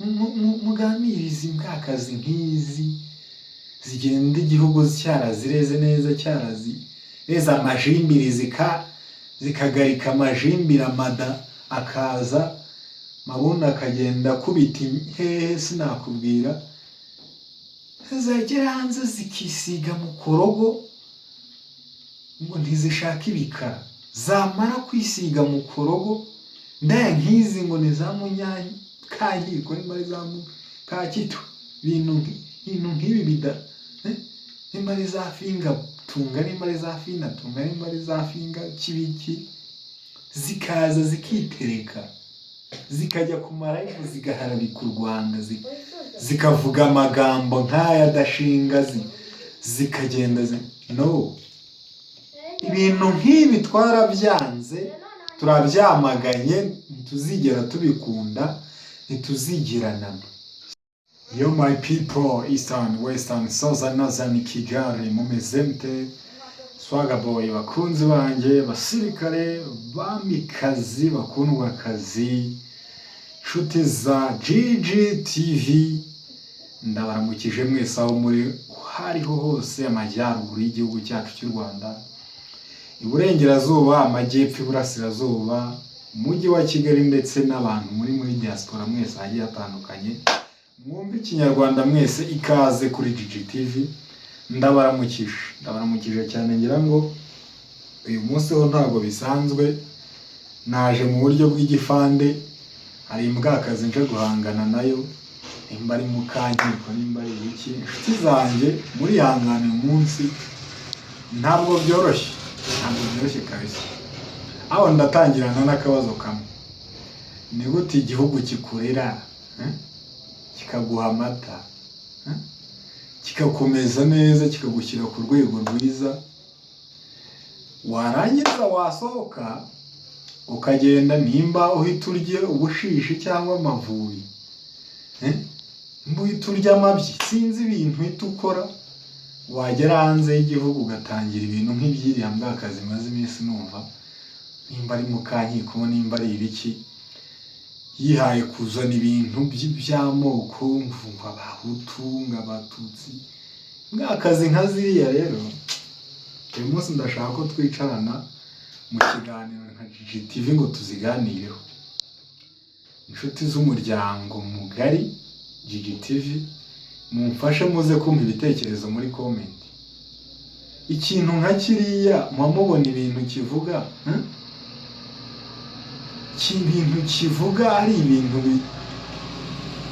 muganiriza imbwakazi nk'izi zigenda igihugu cyarazireze neza, cyarazireze amajimbiri zikagarika amajimbiri, amada akaza, mabundi akagenda akubita hehe sinakubwira, zagera hanze zikisiga mu korogo ngo ntizishaka ibikara, zamara kwisiga mu korogo ndaya nk'izi ngo ni za munyanyi kayiko nimba za kakitu, ibintu nk'ibi bida nimba ari za finga tunga, nimba ari za fina tunga, nimba ari za finga kibiki, zikaza zikitereka zikajya ku marayivu zigaharabika u Rwanda, zikavuga amagambo nk'aya adashinga, zikagenda no, ibintu nk'ibi twarabyanze, turabyamaganye, ntituzigera tubikunda, ntituzigirana. Yo my people, Eastern, Western, Southern, Northern, Kigali, mumeze mute? Swagger boy bakunzi banjye, basirikare, bamikazi, bakundwakazi, nshuti za GGTV, ndabaramukije mwese aho muri hariho hose, amajyaruguru y'igihugu cyacu cy'u Rwanda, iburengerazuba, amajyepfo, iburasirazuba, umujyi wa Kigali ndetse n'abantu muri diaspora mwese hagiye hatandukanye, mwumva ikinyarwanda mwese, ikaze kuri GGTV. Ndabaramukije cyane, ngira ngo uyu munsi ho ntabwo bisanzwe, naje mu buryo bw'igifande, hari imbwakazi nje guhangana nayo, nimba ari mu kankiko, nimba ari iki, inshuti zanjye muri hangane umunsi, ntabwo byoroshye kabisa. Aho ndatangirana n'akabazo kamwe, ni gute igihugu kikurera kikaguha amata, kikakomeza neza, kikagushyira ku rwego rwiza, warangiza wasohoka ukagenda, nimba uhita urye ubushishi cyangwa amavubi, nimba uhita urya amabyi, sinzi ibintu uhita ukora, wagera hanze y'igihugu ugatangira ibintu nk'ibyiriya mbwakazi maze iminsi numva, nimba ari mu kankiko, nimba ari ibiki, yihaye kuzana ibintu by'amoko, ngo abahutu, ngo abatutsi, mbwakazi nka ziriya. Rero uyu munsi ndashaka ko twicarana mu kiganiro nka GGTV ngo tuziganireho, inshuti z'umuryango mugari GGTV, mumfashe muze kumpa ibitekerezo muri comment. Ikintu nka kiriya mubona ibintu kivuga,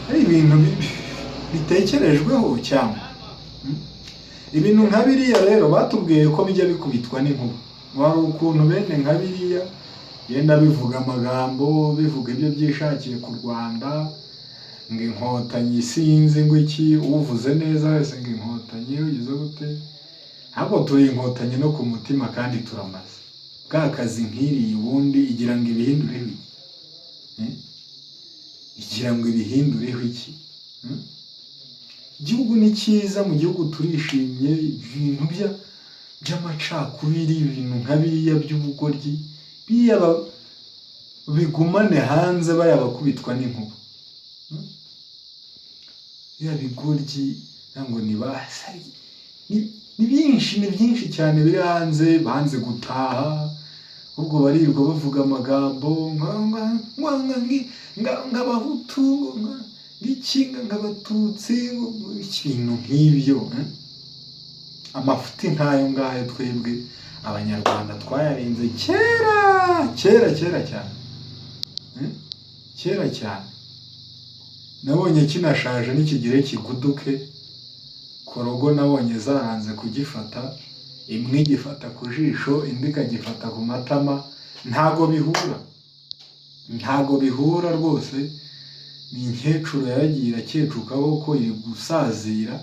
ari ibintu bitekerejweho cyangwa ibintu nka biriya. Rero batubwiye ko bijya bikubitwa n'inkuba, wari ukuntu bene nka biriya yenda bivuga amagambo, bivuga ibyo byishakiye ku Rwanda, ngo inkotanyi sinzi ngo iki, uvuze neza wese ngo inkotanyi ugize gute, ahubwo turi inkotanyi no ku mutima kandi turamaze. Bwakazi nk'iriya ubundi igira ngo ibihindureho iki? Igira ngo ibihindureho iki? Igihugu ni cyiza, mu gihugu turishimye, ibintu by'amacakubiri, ibintu nka biriya by'ubugoryi, biriya bigumane hanze, bariya bakubitwa n'inkuba, biriya bigoryi ngo ni byinshi cyane biri hanze, banze gutaha, ubwo barirwa bavuga amagambo ng'abahutu, ng'abatutsi, ibintu nk'ibyo. Amafuti nk'ayo ngayo twebwe abanyarwanda twayarenze kera cyane. Nabonye kinashaje nikigire kiguduke, korogo nabonye zaranze kugifata, imwe igifata ku jisho, indi ikagifata ku matama, ntago bihura rwose. Ni inkecuru yaragiye irakecukaho ko iri gusazira,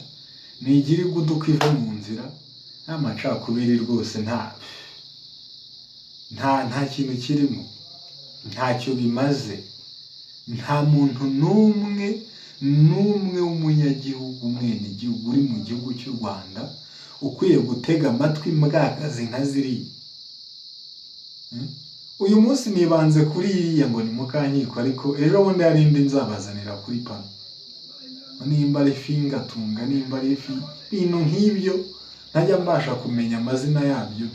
nigira iguduka iva mu nzira, n'amacakubiri rwose nta kintu kirimo, ntacyo bimaze. Nta muntu n'umwe w'umunyagihugu, umwenegihugu uri mu gihugu cy'u Rwanda ukwiye gutega amatwi mbwakazi nka ziriya. uyu munsi nibanze kuri iriya ngo ni Mukankiko, ariko ejo bundi hari indi nzabazanira kuri pano, nimba ari fingatunga, nimba ari ibintu nk'ibyo ntajya mbasha kumenya amazina yabyo,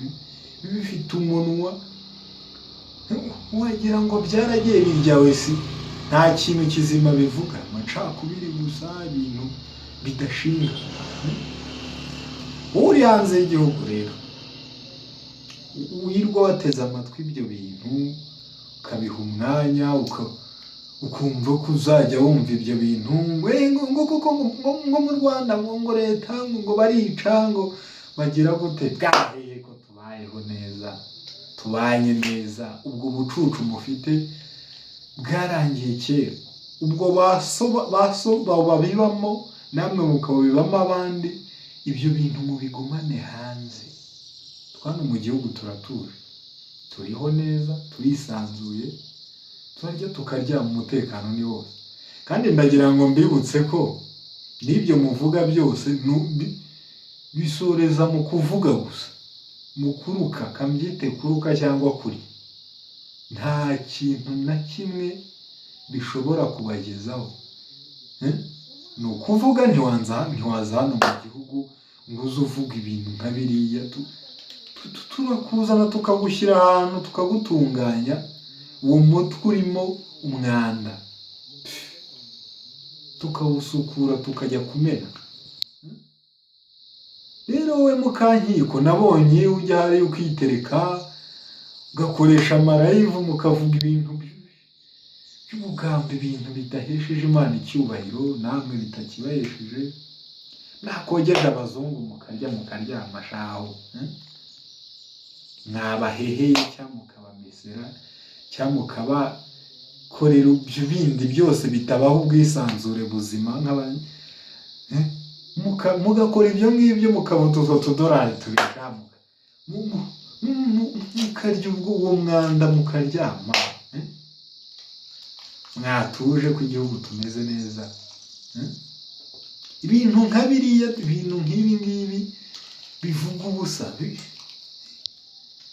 bifite umunwa wagira ngo byaragiye birya wese, nta kintu kizima bivuga, amacakubiri gusa, ibintu bidashinga. Uri hanze y'igihugu rero wirwa wateze amatwi ibyo bintu, ukabiha umwanya, ukumva ko uzajya wumva ibyo bintu ngo mu Rwanda ngo leta ngo barica ngo bagira gute, bwaheye ko tubayeho neza, tubanye neza, ubwo bucucu mufite bwarangiye kera, ubwo baso babibamo namwe mukabibamo abandi, ibyo bintu mubigumane hanze. Hano mu gihugu turatuje, turiho neza, turisanzuye, turarya tukaryama, umutekano ni wose. Kandi ndagira ngo mbibutse ko n'ibyo muvuga byose bisoreza mu kuvuga gusa, mu kuruka, kambyite kuruka cyangwa kuri, nta kintu na kimwe bishobora kubagezaho. Ni ukuvuga ntiwaza hano mu gihugu ngo uze uvuga ibintu nka biriya, turakuzana tukagushyira ahantu tukagutunganya, uwo mutwe urimo umwanda tukawusukura tukajya kumena. Rero wowe Mukankiko nabonye ujya hari ukitereka ugakoresha amarayivu mukavuga ibintu by'ubugamba, ibintu bidahesheje Imana icyubahiro, namwe bitakibahesheje, mwakogeje abazungu mukaryama shaho, mwabaheheye cyangwa mukabamesera cyangwa mukabakorera ibyo bindi byose bitabaho ubwisanzure buzima nk'abandi, mugakora ibyo ngibyo, mukabona utwo tudorari tubishamuka, mukarya uwo mwanda mukaryama, mwatuje ko igihugu tumeze neza. Ibintu nka biriya, ibintu nk'ibi ngibi bivuga ubusa,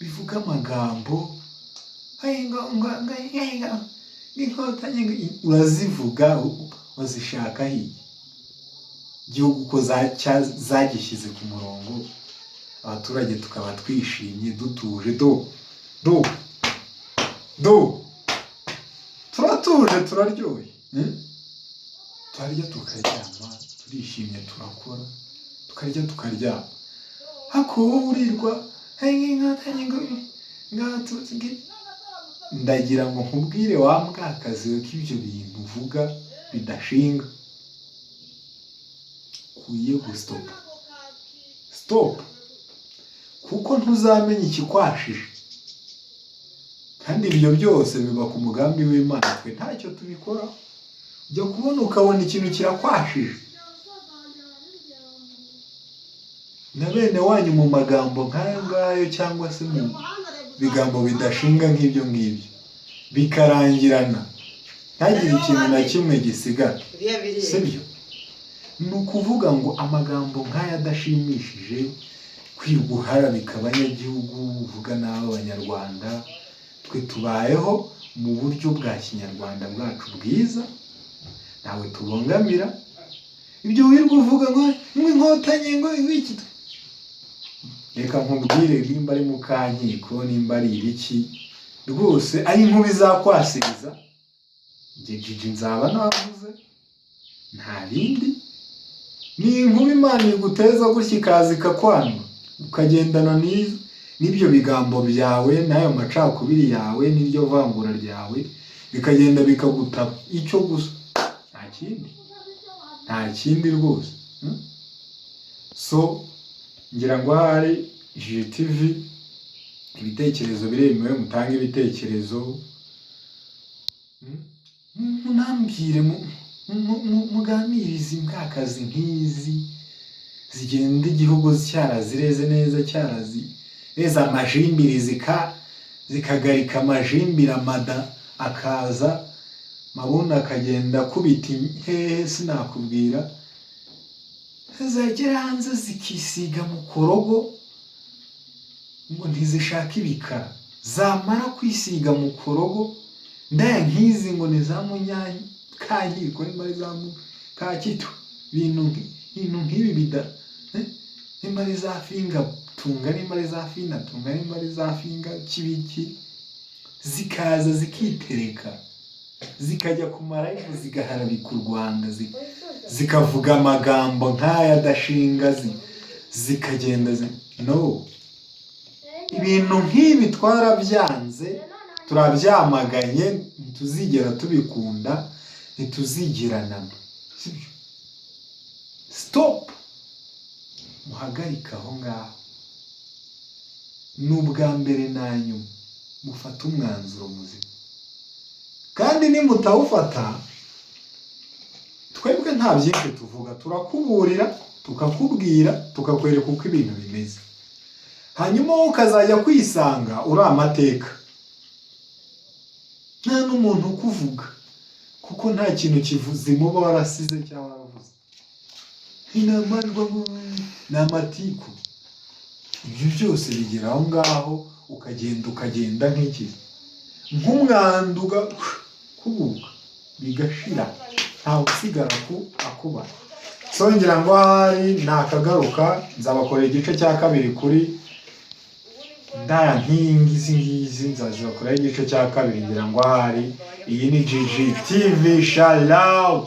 bivuga amagambo, inkotanyi urazivuga wazishaka hiye, igihugu ko zagishyize ku murongo, abaturage tukaba twishimye dutuje, turatuje turaryoye, turarya tukaryama, turishimye turakora, tukarya tukaryama. Hako urirwa ndagira ngo nkubwire wa mbwakazi ko ibyo bintu uvuga bidashinga, ukwiye gusitopa, stop, kuko ntuzamenya ikikwashije, kandi ibyo byose biba ku mugambi w'Imana, twe ntacyo tubikora. Ujya kubona ukabona ikintu kirakwashije, na bene wanyu mu magambo nk'ayo ngayo, cyangwa se mu bigambo bidashinga nk'ibyo ngibyo, bikarangirana ntagire ikintu na kimwe gisigara, sibyo? Ni ukuvuga ngo amagambo nk'aya adashimishije, kwirwuhara bikaba abanyagihugu, uvuga nabi abanyarwanda, twe tubayeho mu buryo bwa kinyarwanda bwacu bwiza, ntawe tubongamira. Ibyo wirirwa uvuga ngo inkotanyi ngo iki, reka nkubwire, nimba ari Mukankiko, nimba ari ibiki, rwose ari inkuba izakwasiriza, Jiji nzaba navuze, nta bindi. Ni inkuba Imana iguteza gutya ikaza ikakwanwa, ukagendana n'ibyo bigambo byawe, n'ayo macakubiri yawe, n'iryo vangura ryawe, bikagenda bikagutaba, icyo gusa, nta kindi rwose. So ngira ngo ahari Jiji TV, ibitekerezo biremewe, mutange ibitekerezo, munambwire, muganirize imbwakazi nk'izi zigenda igihugu cyarazireze neza, cyarazireze amajimbiri, zikagarika amajimbiri, amada akaza, mabuno akagenda kubita hehe sinakubwira, zagera hanze zikisiga mu korogo ngo ntizishaka ibikara, zamara kwisiga mu korogo ndaya nk'izi ngo ni za munyanyi kangiko nimba ari za kakitu ibintu nk'ibi bida nimba ari za finga tunga nimba ari za fina tunga nimba ari za finga kibiki zikaza zikitereka zikajya ku marayivu zigaharabika u Rwanda zikavuga amagambo nk'aya adashinga zikagenda no ibintu nk'ibi twarabyanze turabyamaganye ntituzigera tubikunda ntituzigiranamo sibyo stop muhagarika aho ngaho n'ubwa mbere na nyuma mufata umwanzuro muzima kandi nimutawufata twebwe nta byinshi tuvuga turakuburira tukakubwira tukakwereka uko ibintu bimeze hanyuma wowe ukazajya kwisanga uri amateka nta n'umuntu ukuvuga kuko nta kintu kivuze muba warasize cyangwa waravuze inamarwa ni amatiku ibyo byose bigera aho ngaho ukagenda nk'iki nk'umwanda kubuka bigashira ntawe usigara akuba songera ngo hari nakagaruka nzabakorera igice cya kabiri kuri ndaya nk'izi nzazibakorera igice cya kabiri ngira ngo hari iyi ni GG TV shout out